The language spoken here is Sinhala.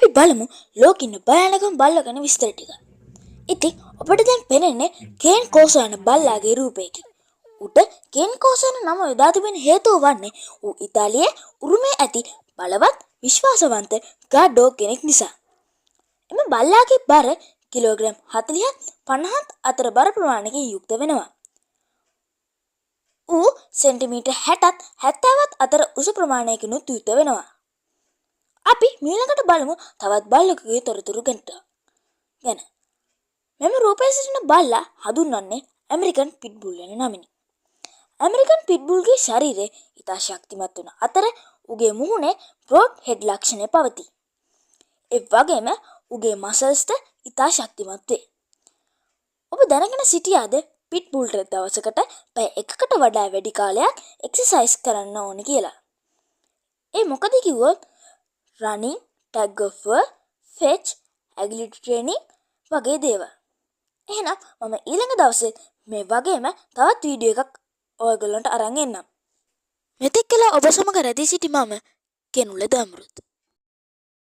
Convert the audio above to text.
අපි බලමු ලෝකෙ ඉන්න භයානකම බල්ලා ගැන විස්තර ටික. ඉතින් ඔබට දැන් පේන්නේ කේන් කෝසෝ යන බල්ලාගේ රූපයකින්. උට කේන් කෝසෝ යන නම යොදා තිබෙන හේතුව වන්නේ ඌ ඉතාලියේ උරුමයේ ඇති බලවත් විශ්වාසවන්ත ගාඩ් ඩොග් කෙනෙක් නිසා. එම බල්ලාගේ බර කිලෝග්‍රෑම් 40ත් 50ත් අතර බර ප්‍රමාණයකින් යුක්ත වෙනවා. ඌ සෙන්ටිමීටර් 60ත් 70ත් අතර උස ප්‍රමාණයකිනුත් යුක්ත වෙනවා. අපි මීළඟට බලමු තවත් බල්ලෙකුගේ තොරතුරු ගැන. මෙම රූපයේ සිටින බල්ලා හඳුන්වන්නේ ඇමරිකන් පිට්බුල් යන නමිනි. ඇමරිකන් පිට්බුල්ගේ ශරීරය ඉතා ශක්තිමත් වන අතර උගේ මුහුණේ බ්‍රෝඩ් හෙඩ් ලක්ෂණය පවතී. ඒ වගේම උගේ මසල්ස්ද ඉතා ශක්තිමත් වේ. ඔබ දැනගෙන සිටියාද පිට්බුල්ට දවසකට පැය 1කට වඩා වැඩි කාලයක් එක්සර්සයිස් කරන්න ඕන කියලා. ඒ මොකද කිව්වොත් running, tug of war, fetch, agility training වගේ දේවල්. එහෙනම් මම ඊළඟ දවසේ මේ වගේම තවත් වීඩියෝ එකක් ඔයගොල්ලන්ට අරන් එන්නම්. මෙතෙක් කල ඔබ සමග රැඳී සිටි මම කෙනුල දමරුත්.